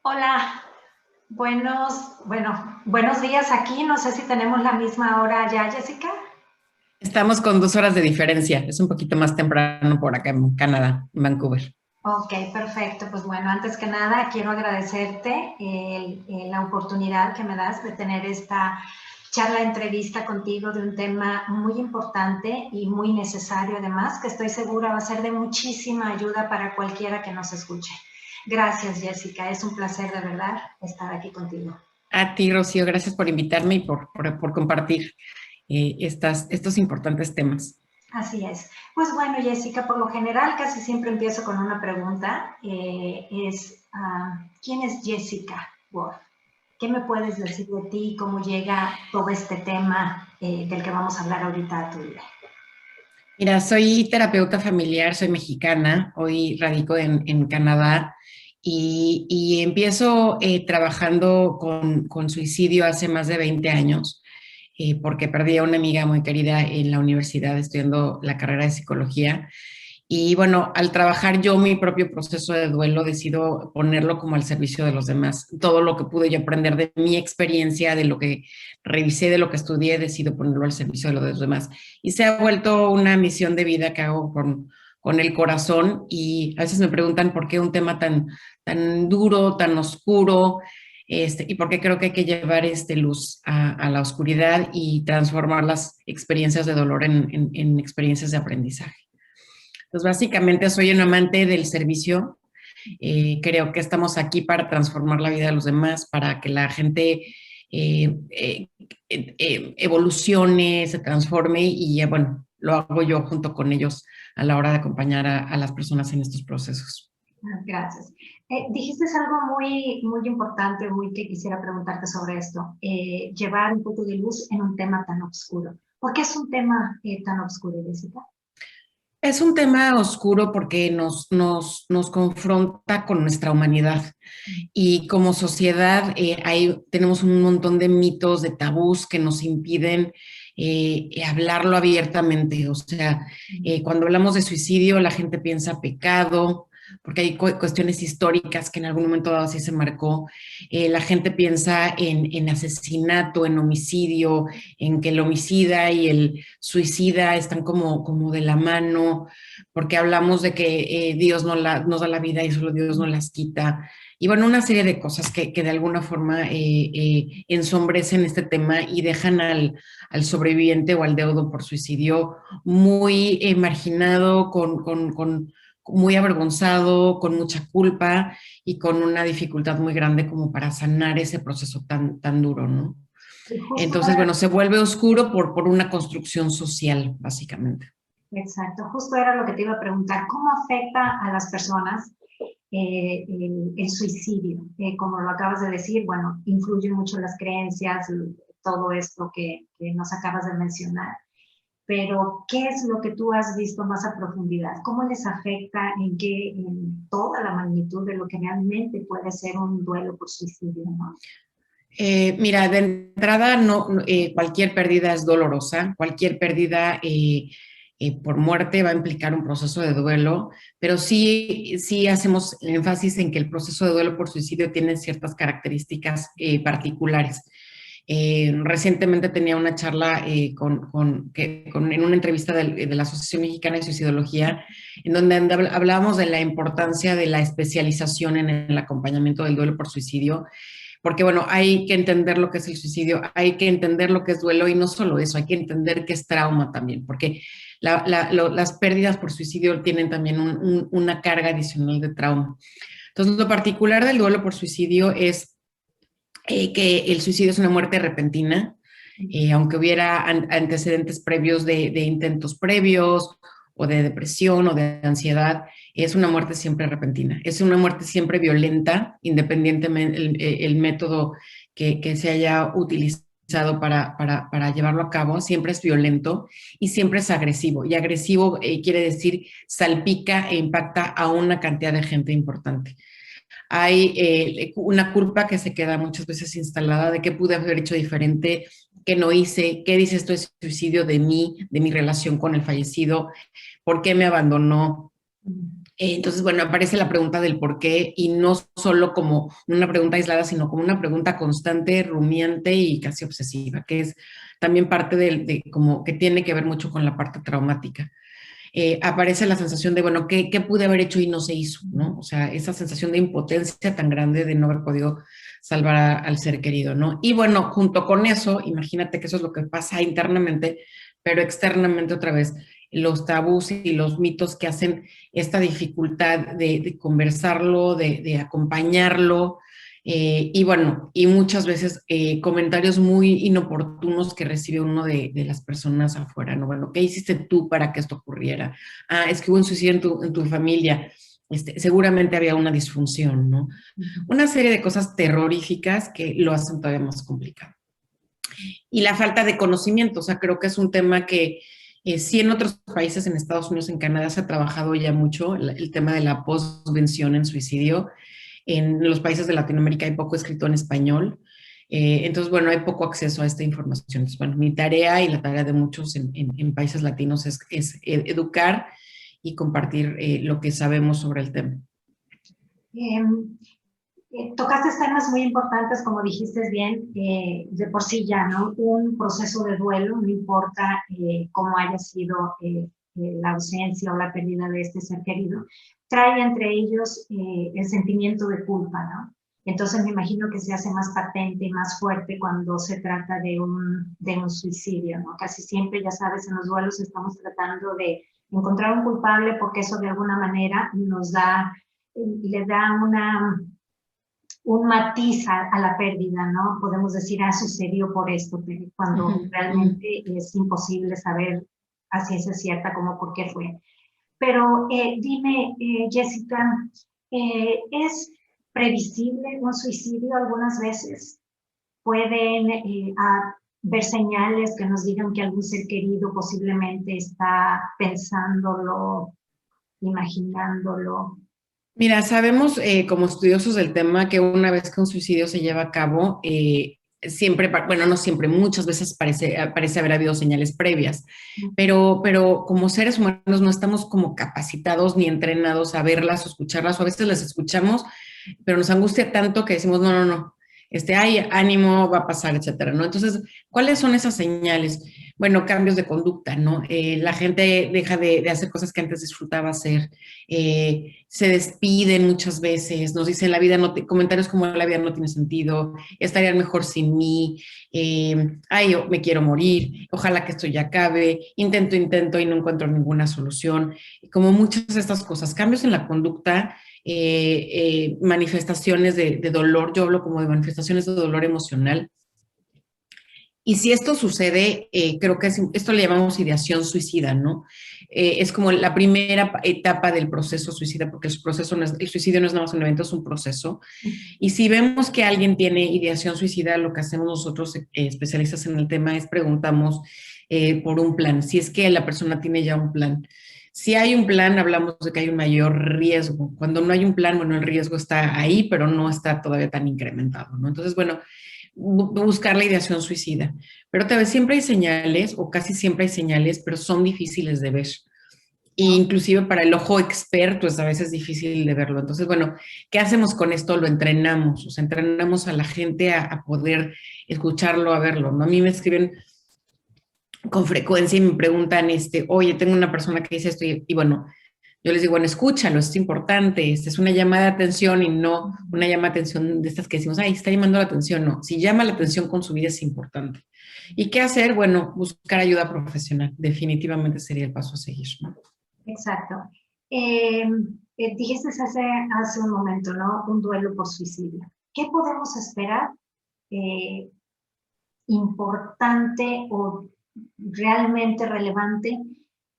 Hola, buenos días aquí. No sé si tenemos la misma hora ya, Jessica. Estamos con 2 horas de diferencia. Es un poquito más temprano por acá en Canadá, en Vancouver. Ok, perfecto. Pues bueno, antes que nada quiero agradecerte la oportunidad que me das de tener esta charla, entrevista contigo de un tema muy importante y muy necesario además, que estoy segura va a ser de muchísima ayuda para cualquiera que nos escuche. Gracias, Jessica. Es un placer de verdad estar aquí contigo. A ti, Rocío, gracias por invitarme y por compartir estos importantes temas. Así es. Pues bueno, Jessica, por lo general casi siempre empiezo con una pregunta. ¿Quién es Jessica Ward? ¿Qué me puedes decir de ti? ¿Cómo llega todo este tema del que vamos a hablar ahorita a tu vida? Mira, soy terapeuta familiar, soy mexicana, hoy radico en Canadá y empiezo trabajando con suicidio hace más de 20 años, porque perdí a una amiga muy querida en la universidad estudiando la carrera de psicología. Y bueno, al trabajar yo mi propio proceso de duelo, decido ponerlo como al servicio de los demás. Todo lo que pude yo aprender de mi experiencia, de lo que revisé, de lo que estudié, decido ponerlo al servicio de los demás. Y se ha vuelto una misión de vida que hago con el corazón. Y a veces me preguntan por qué un tema tan duro, tan oscuro, y por qué creo que hay que llevar luz a la oscuridad y transformar las experiencias de dolor en experiencias de aprendizaje. Pues básicamente soy un amante del servicio. Creo que estamos aquí para transformar la vida de los demás, para que la gente evolucione, se transforme y bueno, lo hago yo junto con ellos a la hora de acompañar a las personas en estos procesos. Gracias. Dijiste algo muy importante, muy que quisiera preguntarte sobre esto. Llevar un poco de luz en un tema tan oscuro. ¿Por qué es un tema tan oscuro, Jessica? Es un tema oscuro porque nos confronta con nuestra humanidad. Y como sociedad tenemos un montón de mitos, de tabús que nos impiden hablarlo abiertamente. O sea, cuando hablamos de suicidio, la gente piensa pecado, porque hay cuestiones históricas que en algún momento dado sí se marcó. La gente piensa en asesinato, en homicidio, en que el homicida y el suicida están como de la mano, porque hablamos de que Dios nos da la vida y solo Dios nos las quita. Y bueno, una serie de cosas que de alguna forma ensombrecen este tema y dejan al sobreviviente o al deudo por suicidio muy marginado, muy avergonzado, con mucha culpa y con una dificultad muy grande como para sanar ese proceso tan duro, ¿no? Y justo Entonces, bueno, se vuelve oscuro por una construcción social, básicamente. Exacto, justo era lo que te iba a preguntar. ¿Cómo afecta a las personas el suicidio? Como lo acabas de decir, bueno, influyen mucho las creencias, todo esto que nos acabas de mencionar. Pero, ¿qué es lo que tú has visto más a profundidad? ¿Cómo les afecta en toda la magnitud de lo que realmente puede ser un duelo por suicidio, ¿no? Mira, de entrada, cualquier pérdida es dolorosa, cualquier pérdida por muerte va a implicar un proceso de duelo, pero sí hacemos énfasis en que el proceso de duelo por suicidio tiene ciertas características particulares. Recientemente tenía una charla en una entrevista de la Asociación Mexicana de Suicidología, en donde hablábamos de la importancia de la especialización en el acompañamiento del duelo por suicidio, porque bueno, hay que entender lo que es el suicidio, hay que entender lo que es duelo y no solo eso, hay que entender qué es trauma también, porque las pérdidas por suicidio tienen también una carga adicional de trauma. Entonces, lo particular del duelo por suicidio es que el suicidio es una muerte repentina, aunque hubiera antecedentes previos de intentos previos o de depresión o de ansiedad, es una muerte siempre repentina, es una muerte siempre violenta, independientemente el método que se haya utilizado para llevarlo a cabo, siempre es violento y siempre es agresivo. Y agresivo quiere decir salpica e impacta a una cantidad de gente importante. Hay una culpa que se queda muchas veces instalada de qué pude haber hecho diferente, qué no hice, qué dice esto de suicidio de mí, de mi relación con el fallecido, por qué me abandonó. Entonces, bueno, aparece la pregunta del por qué y no solo como una pregunta aislada, sino como una pregunta constante, rumiante y casi obsesiva, que es también parte de como que tiene que ver mucho con la parte traumática. Aparece la sensación de, bueno, ¿qué pude haber hecho y no se hizo? ¿No? O sea, esa sensación de impotencia tan grande de no haber podido salvar al ser querido, ¿no? Y bueno, junto con eso, imagínate que eso es lo que pasa internamente, pero externamente otra vez, los tabús y los mitos que hacen esta dificultad de conversarlo, de acompañarlo, y bueno, y muchas veces comentarios muy inoportunos que recibe uno de las personas afuera, ¿no? Bueno, ¿qué hiciste tú para que esto ocurriera? Ah, es que hubo un suicidio en tu familia, seguramente había una disfunción, ¿no? Una serie de cosas terroríficas que lo hacen todavía más complicado. Y la falta de conocimiento, o sea, creo que es un tema que sí en otros países, en Estados Unidos, en Canadá, se ha trabajado ya mucho el tema de la postvención en suicidio. En los países de Latinoamérica hay poco escrito en español. Entonces, bueno, hay poco acceso a esta información. Entonces, bueno, mi tarea y la tarea de muchos en países latinos es educar y compartir lo que sabemos sobre el tema. Em, tocaste temas muy importantes, como dijiste bien, de por sí ya, ¿no? Un proceso de duelo, no importa cómo haya sido la ausencia o la pérdida de este ser querido, trae entre ellos el sentimiento de culpa, ¿no? Entonces me imagino que se hace más patente y más fuerte cuando se trata de un suicidio, ¿no? Casi siempre, ya sabes, en los duelos estamos tratando de encontrar un culpable porque eso de alguna manera nos da, le da un matiz a la pérdida, ¿no? Podemos decir, sucedió por esto, pero cuando realmente es imposible saber a ciencia cierta cómo, por qué fue. Pero dime, Jessica, ¿es previsible un suicidio algunas veces? ¿Pueden ver señales que nos digan que algún ser querido posiblemente está pensándolo, imaginándolo? Mira, sabemos como estudiosos del tema que una vez que un suicidio se lleva a cabo, siempre, bueno, no siempre, muchas veces parece haber habido señales previas, pero como seres humanos no estamos como capacitados ni entrenados a verlas o escucharlas, o a veces las escuchamos, pero nos angustia tanto que decimos, no, no, no, ay, ánimo, va a pasar, etcétera, ¿no? Entonces, ¿cuáles son esas señales? Bueno, cambios de conducta, ¿no? La gente deja de hacer cosas que antes disfrutaba hacer, se despiden muchas veces, nos dicen comentarios como la vida no tiene sentido, estarían mejor sin mí, ay, yo me quiero morir, ojalá que esto ya acabe, intento y no encuentro ninguna solución, como muchas de estas cosas, cambios en la conducta, manifestaciones de dolor, yo hablo como de manifestaciones de dolor emocional. Y si esto sucede, creo que esto le llamamos ideación suicida, ¿no? Es como la primera etapa del proceso suicida, porque el suicidio no es nada más un evento, es un proceso. Y si vemos que alguien tiene ideación suicida, lo que hacemos nosotros, especialistas en el tema, es preguntamos por un plan, si es que la persona tiene ya un plan. Si hay un plan, hablamos de que hay un mayor riesgo. Cuando no hay un plan, bueno, el riesgo está ahí, pero no está todavía tan incrementado, ¿no? Entonces, bueno, buscar la ideación suicida. Pero tal vez siempre hay señales, o casi siempre hay señales, pero son difíciles de ver. E inclusive para el ojo experto es a veces difícil de verlo. Entonces, bueno, ¿qué hacemos con esto? Lo entrenamos, o sea, entrenamos a la gente a poder escucharlo, a verlo, ¿no? A mí me escriben con frecuencia y me preguntan, oye, tengo una persona que dice esto y bueno, yo les digo, bueno, escúchalo, es importante, es una llamada de atención y no una llamada de atención de estas que decimos, ay, está llamando la atención, no, si llama la atención con su vida es importante. ¿Y qué hacer? Bueno, buscar ayuda profesional, definitivamente sería el paso a seguir, ¿no? Exacto. Dijiste hace un momento, ¿no? Un duelo por suicidio. ¿Qué podemos esperar importante o realmente relevante,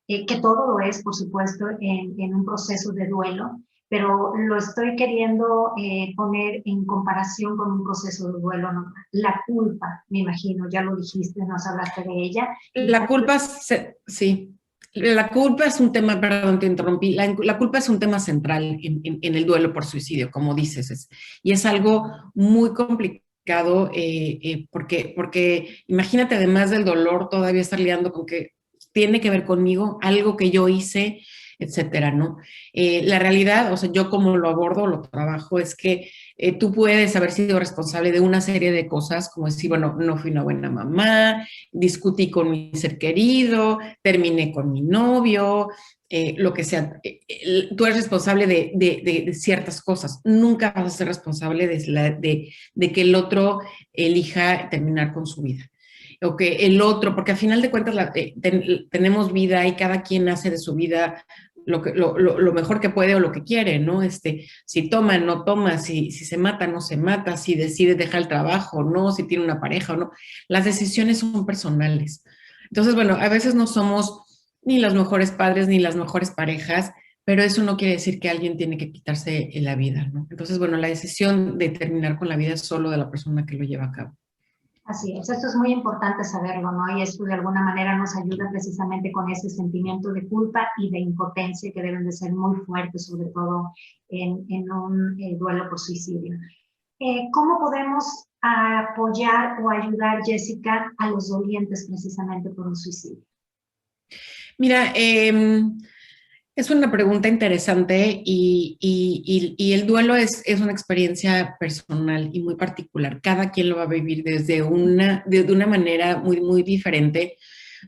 que todo lo es, por supuesto, en un proceso de duelo, pero lo estoy queriendo poner en comparación con un proceso de duelo normal? La culpa, me imagino, ya lo dijiste, nos hablaste de ella. La culpa, sí. La culpa es un tema, perdón, te interrumpí, la culpa es un tema central en el duelo por suicidio, como dices, y es algo muy complicado porque imagínate, además del dolor, todavía estar lidiando con que tiene que ver conmigo, algo que yo hice, etcétera, ¿no? La realidad, o sea, yo como lo abordo, lo trabajo, es que tú puedes haber sido responsable de una serie de cosas, como decir, bueno, no fui una buena mamá, discutí con mi ser querido, terminé con mi novio, lo que sea. Tú eres responsable de ciertas cosas. Nunca vas a ser responsable de que el otro elija terminar con su vida. O que el otro, porque al final de cuentas tenemos vida y cada quien hace de su vida lo mejor que puede o lo que quiere, ¿no? Si toma, no toma, si se mata, no se mata, si decide dejar el trabajo o no, si tiene una pareja o no. Las decisiones son personales. Entonces, bueno, a veces no somos ni los mejores padres ni las mejores parejas, pero eso no quiere decir que alguien tiene que quitarse la vida, ¿no? Entonces, bueno, la decisión de terminar con la vida es solo de la persona que lo lleva a cabo. Así es, esto es muy importante saberlo, ¿no? Y esto de alguna manera nos ayuda precisamente con ese sentimiento de culpa y de impotencia que deben de ser muy fuertes, sobre todo en un duelo por suicidio. ¿Cómo podemos apoyar o ayudar, Jessica, a los dolientes precisamente por un suicidio? Mira, es una pregunta interesante y el duelo es una experiencia personal y muy particular. Cada quien lo va a vivir de una manera muy, muy diferente.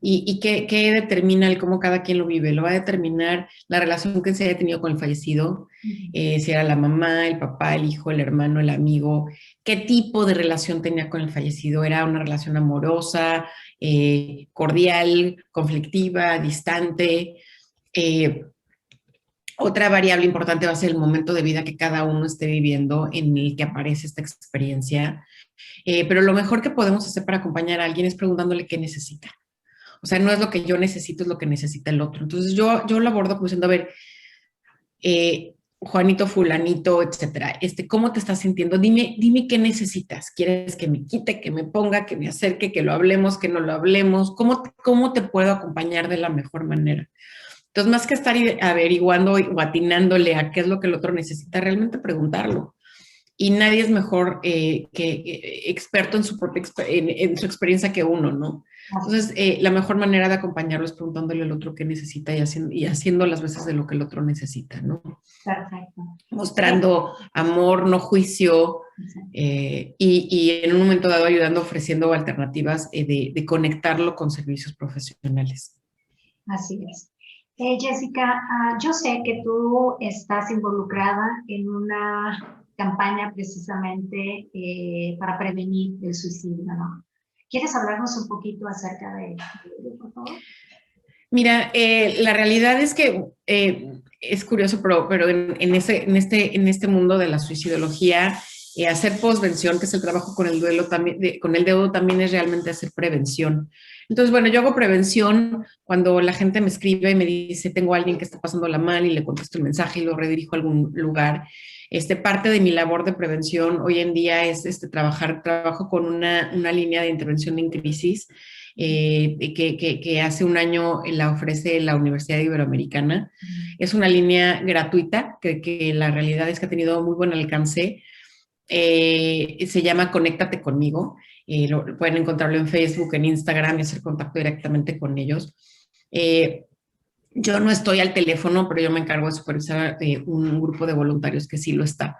¿Y qué determina el cómo cada quien lo vive? Lo va a determinar la relación que se haya tenido con el fallecido, si era la mamá, el papá, el hijo, el hermano, el amigo, qué tipo de relación tenía con el fallecido. ¿Era una relación amorosa, cordial, conflictiva, distante? Eh, Otra variable importante va a ser el momento de vida que cada uno esté viviendo en el que aparece esta experiencia. Pero lo mejor que podemos hacer para acompañar a alguien es preguntándole qué necesita. O sea, no es lo que yo necesito, es lo que necesita el otro. Entonces yo lo abordo como diciendo, a ver, Juanito, fulanito, etcétera, ¿cómo te estás sintiendo? Dime qué necesitas. ¿Quieres que me quite, que me ponga, que me acerque, que lo hablemos, que no lo hablemos? ¿Cómo te puedo acompañar de la mejor manera? Entonces, más que estar averiguando o atinándole a qué es lo que el otro necesita, realmente preguntarlo. Y nadie es mejor experto en su propia en su experiencia que uno, ¿no? Entonces, la mejor manera de acompañarlo es preguntándole al otro qué necesita y haciendo las veces de lo que el otro necesita, ¿no? Perfecto. Mostrando amor, no juicio, y en un momento dado ayudando, ofreciendo alternativas de conectarlo con servicios profesionales. Así es. Jessica, yo sé que tú estás involucrada en una campaña precisamente para prevenir el suicidio, ¿no? ¿Quieres hablarnos un poquito acerca de ello, por favor? Mira, la realidad es que es curioso, pero en este mundo de la suicidología, hacer posvención, que es el trabajo con el duelo también, con el deudo, también es realmente hacer prevención. Entonces, bueno, yo hago prevención cuando la gente me escribe y me dice, tengo a alguien que está pasándola mal y le contesto el mensaje y lo redirijo a algún lugar. Parte de mi labor de prevención hoy en día es trabajo con una línea de intervención en crisis que hace un año la ofrece la Universidad Iberoamericana. Es una línea gratuita que la realidad es que ha tenido muy buen alcance. Se llama Conéctate conmigo. Lo pueden encontrarlo en Facebook, en Instagram y hacer contacto directamente con ellos. Yo no estoy al teléfono, pero yo me encargo de supervisar un grupo de voluntarios que sí lo está.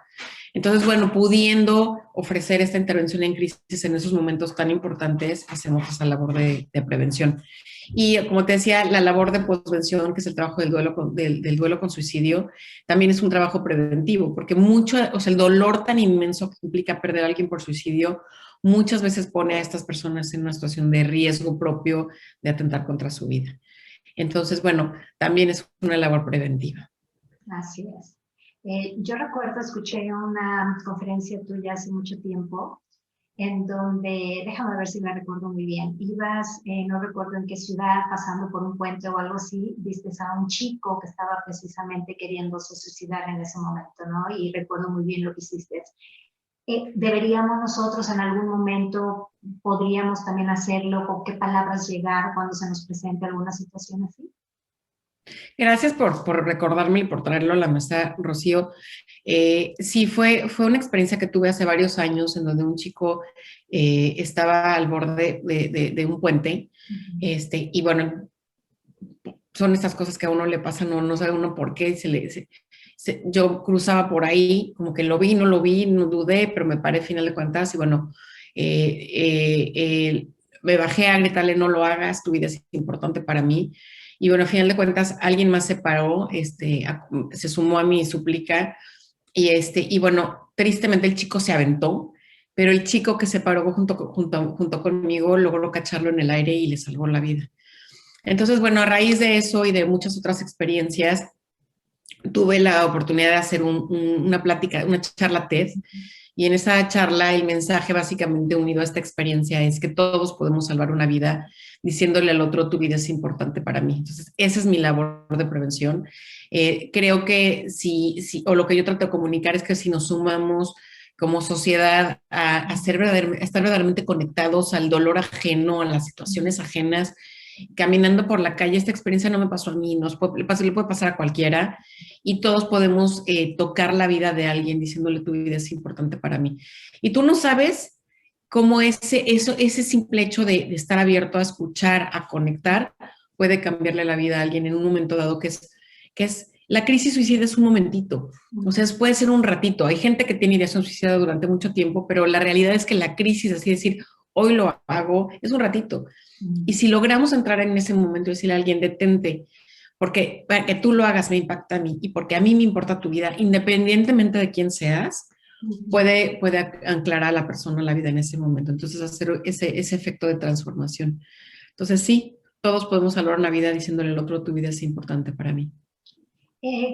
Entonces, bueno, pudiendo ofrecer esta intervención en crisis en esos momentos tan importantes, hacemos esa labor de prevención. Y como te decía, la labor de posvención, que es el trabajo del duelo con suicidio, también es un trabajo preventivo, porque el dolor tan inmenso que implica perder a alguien por suicidio, muchas veces pone a estas personas en una situación de riesgo propio de atentar contra su vida. Entonces, bueno, también es una labor preventiva. Así es. Yo recuerdo, escuché una conferencia tuya hace mucho tiempo, en donde, déjame ver si la recuerdo muy bien, ibas, no recuerdo en qué ciudad, pasando por un puente o algo así, viste a un chico que estaba precisamente queriéndose suicidar en ese momento, ¿no? Y recuerdo muy bien lo que hiciste. ¿Deberíamos nosotros en algún momento, podríamos también hacerlo, o qué palabras llegar cuando se nos presente alguna situación así? Gracias por recordarme y por traerlo a la mesa, Rocío. Sí, fue una experiencia que tuve hace varios años en donde un chico estaba al borde de un puente, y bueno, son estas cosas que a uno le pasan, no sabe uno por qué, yo cruzaba por ahí, como que lo vi, no lo vi, no dudé, pero me paré al final de cuentas y bueno, me bajé a gritarle, no lo hagas, tu vida es importante para mí. Y bueno, al final de cuentas, alguien más se paró, se sumó a mi súplica y bueno, tristemente el chico se aventó, pero el chico que se paró junto conmigo logró cacharlo en el aire y le salvó la vida. Entonces, bueno, a raíz de eso y de muchas otras experiencias, tuve la oportunidad de hacer una plática, una charla TED, y en esa charla el mensaje básicamente unido a esta experiencia es que todos podemos salvar una vida diciéndole al otro, tu vida es importante para mí. Entonces, esa es mi labor de prevención. Creo que o lo que yo trato de comunicar es que si nos sumamos como sociedad a estar verdaderamente conectados al dolor ajeno, a las situaciones ajenas, caminando por la calle, esta experiencia no me pasó a mí, le puede pasar a cualquiera, y todos podemos tocar la vida de alguien diciéndole tu vida es importante para mí. Y tú no sabes cómo ese simple hecho de estar abierto a escuchar, a conectar, puede cambiarle la vida a alguien en un momento dado que es la crisis suicida es un momentito, o sea, puede ser un ratito. Hay gente que tiene ideación suicida durante mucho tiempo, pero la realidad es que la crisis, así decir, hoy lo hago, es un ratito. Y si logramos entrar en ese momento y decirle a alguien, detente, porque para que tú lo hagas me impacta a mí y porque a mí me importa tu vida, independientemente de quién seas, puede anclar a la persona la vida en ese momento. Entonces, hacer ese efecto de transformación. Entonces, sí, todos podemos salvar una vida diciéndole al otro, tu vida es importante para mí.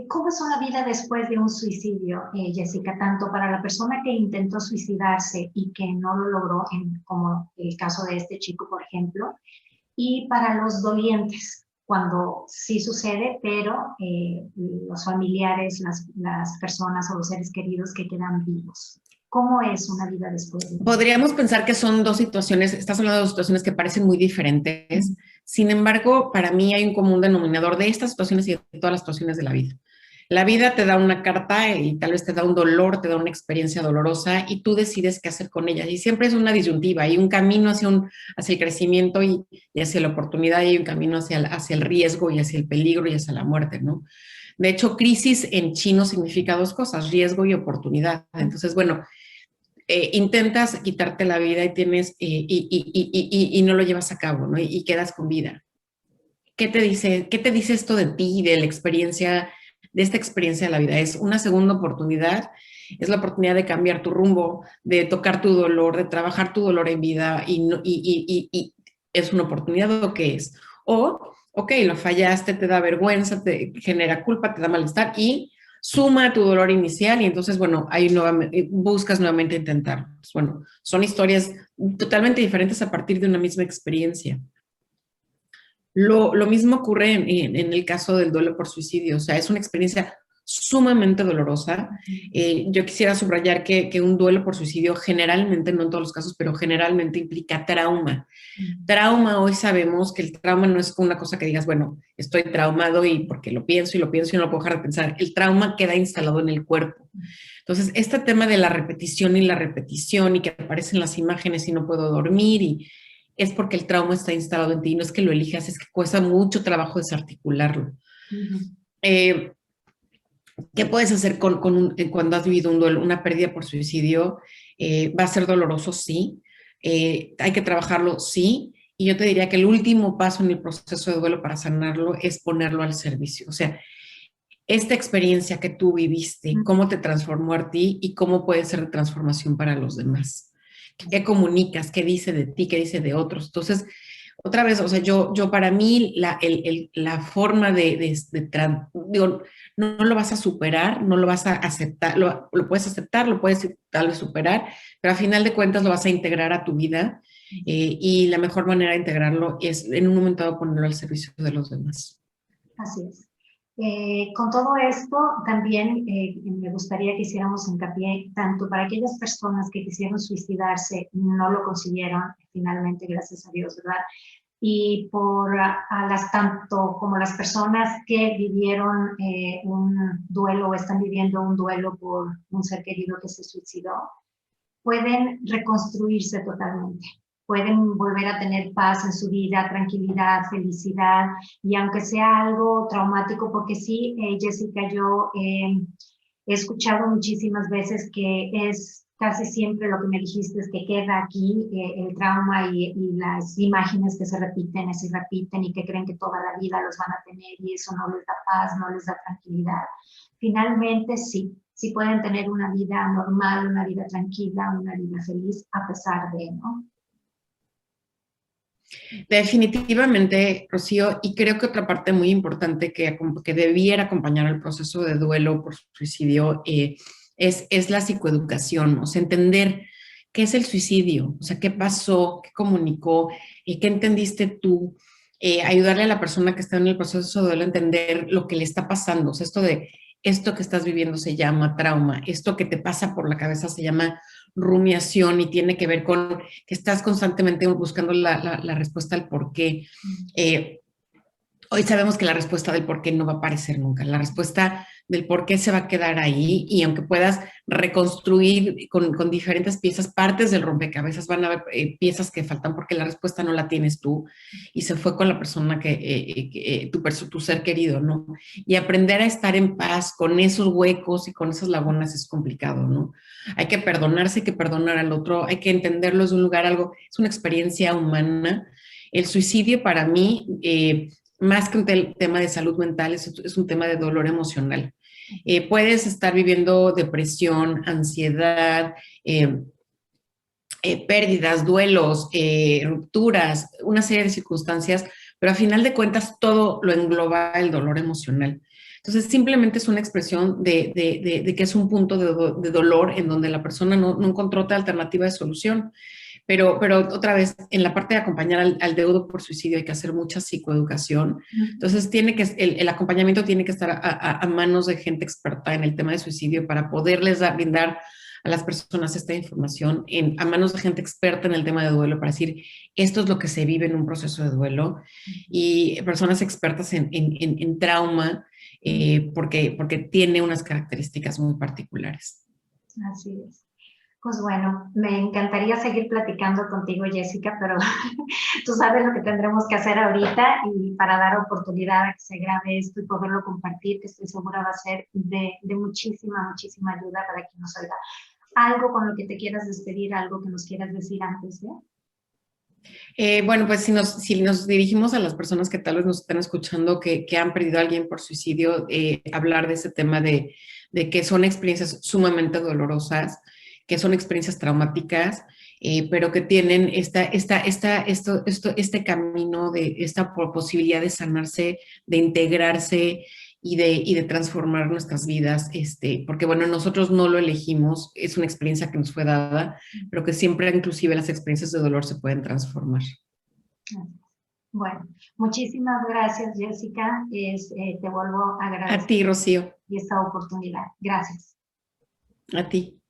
¿Cómo es una vida después de un suicidio, Jessica? Tanto para la persona que intentó suicidarse y que no lo logró, como el caso de este chico, por ejemplo, y para los dolientes, cuando sí sucede, pero los familiares, las personas o los seres queridos que quedan vivos. ¿Cómo es una vida después de eso? Podríamos pensar que son dos situaciones, estás hablando de dos situaciones que parecen muy diferentes. Sin embargo, para mí hay un común denominador de estas situaciones y de todas las situaciones de la vida. La vida te da una carta y tal vez te da un dolor, te da una experiencia dolorosa y tú decides qué hacer con ella. Y siempre es una disyuntiva, hay un camino hacia el crecimiento y hacia la oportunidad, y hay un camino hacia el riesgo y hacia el peligro y hacia la muerte, ¿no? De hecho, crisis en chino significa dos cosas, riesgo y oportunidad. Entonces, bueno, intentas quitarte la vida y no lo llevas a cabo, ¿no? Y quedas con vida. ¿Qué te dice esto de ti, de esta experiencia de la vida? Es una segunda oportunidad, es la oportunidad de cambiar tu rumbo, de tocar tu dolor, de trabajar tu dolor en vida y es una oportunidad o qué es. O, ok, lo fallaste, te da vergüenza, te genera culpa, te da malestar y suma tu dolor inicial y entonces, bueno, buscas nuevamente intentar. Pues, bueno, son historias totalmente diferentes a partir de una misma experiencia. Lo mismo ocurre en el caso del duelo por suicidio, o sea, es una experiencia sumamente dolorosa. Yo quisiera subrayar que un duelo por suicidio generalmente, no en todos los casos, pero generalmente implica trauma. Trauma, hoy sabemos que el trauma no es una cosa que digas, bueno, estoy traumado y porque lo pienso y no lo puedo dejar de pensar. El trauma queda instalado en el cuerpo. Entonces, este tema de la repetición y que aparecen las imágenes y no puedo dormir es porque el trauma está instalado en ti, no es que lo elijas, es que cuesta mucho trabajo desarticularlo. ¿Qué puedes hacer cuando has vivido un duelo, una pérdida por suicidio? ¿Va a ser doloroso? Sí. ¿Hay que trabajarlo? Sí. Y yo te diría que el último paso en el proceso de duelo para sanarlo es ponerlo al servicio. O sea, esta experiencia que tú viviste, cómo te transformó a ti y cómo puede ser de transformación para los demás. ¿Qué comunicas? ¿Qué dice de ti? ¿Qué dice de otros? Entonces, otra vez, o sea, yo para mí la forma digo, no lo vas a superar, no lo vas a aceptar, lo puedes aceptar, lo puedes tal vez superar, pero a final de cuentas lo vas a integrar a tu vida y la mejor manera de integrarlo es en un momento dado ponerlo al servicio de los demás. Así es. Con todo esto, también me gustaría que hiciéramos hincapié tanto para aquellas personas que quisieron suicidarse y no lo consiguieron, finalmente, gracias a Dios, ¿verdad? Y tanto como las personas que vivieron un duelo o están viviendo un duelo por un ser querido que se suicidó, pueden reconstruirse totalmente. pueden volver a tener paz en su vida, tranquilidad, felicidad, y aunque sea algo traumático, porque sí, Jessica, yo he escuchado muchísimas veces que es casi siempre lo que me dijiste, es que queda aquí el trauma y las imágenes que se repiten y se repiten y que creen que toda la vida los van a tener y eso no les da paz, no les da tranquilidad. Finalmente sí, sí pueden tener una vida normal, una vida tranquila, una vida feliz a pesar de, ¿no? Definitivamente, Rocío, y creo que otra parte muy importante que debiera acompañar el proceso de duelo por suicidio es la psicoeducación, o sea, entender qué es el suicidio, o sea, qué pasó, qué comunicó, qué entendiste tú, ayudarle a la persona que está en el proceso de duelo a entender lo que le está pasando, o sea, esto que estás viviendo se llama trauma, esto que te pasa por la cabeza se llama rumiación y tiene que ver con que estás constantemente buscando la respuesta al por qué. Hoy sabemos que la respuesta del por qué no va a aparecer nunca. La respuesta del por qué se va a quedar ahí y aunque puedas reconstruir con diferentes piezas, partes del rompecabezas, van a haber piezas que faltan porque la respuesta no la tienes tú y se fue con la persona tu ser querido, ¿no? Y aprender a estar en paz con esos huecos y con esas lagunas es complicado, ¿no? Hay que perdonarse, hay que perdonar al otro, hay que entenderlo desde un lugar, es una experiencia humana. El suicidio para mí más que un tema de salud mental, es un tema de dolor emocional. Puedes estar viviendo depresión, ansiedad, pérdidas, duelos, rupturas, una serie de circunstancias, pero a final de cuentas todo lo engloba el dolor emocional. Entonces, simplemente es una expresión de que es un punto de dolor en donde la persona no encontró otra alternativa de solución. Pero otra vez, en la parte de acompañar al deudo por suicidio hay que hacer mucha psicoeducación. Entonces, el acompañamiento tiene que estar a manos de gente experta en el tema de suicidio para poderles brindar a las personas esta información a manos de gente experta en el tema de duelo para decir, esto es lo que se vive en un proceso de duelo y personas expertas en trauma porque tiene unas características muy particulares. Así es. Pues bueno, me encantaría seguir platicando contigo, Jessica, pero tú sabes lo que tendremos que hacer ahorita y para dar oportunidad a que se grabe esto y poderlo compartir, que estoy segura va a ser de muchísima, muchísima ayuda para quien nos oiga. ¿Algo con lo que te quieras despedir, algo que nos quieras decir antes de? Bueno, pues si nos dirigimos a las personas que tal vez nos están escuchando que han perdido a alguien por suicidio, hablar de ese tema de que son experiencias sumamente dolorosas, que son experiencias traumáticas, pero que tienen este camino de esta posibilidad de sanarse, de integrarse y de transformar nuestras vidas, porque bueno, nosotros no lo elegimos, es una experiencia que nos fue dada, pero que siempre inclusive las experiencias de dolor se pueden transformar. Bueno, muchísimas gracias, Jessica. Te vuelvo a agradecer. A ti, Rocío. Y esta oportunidad. Gracias. A ti.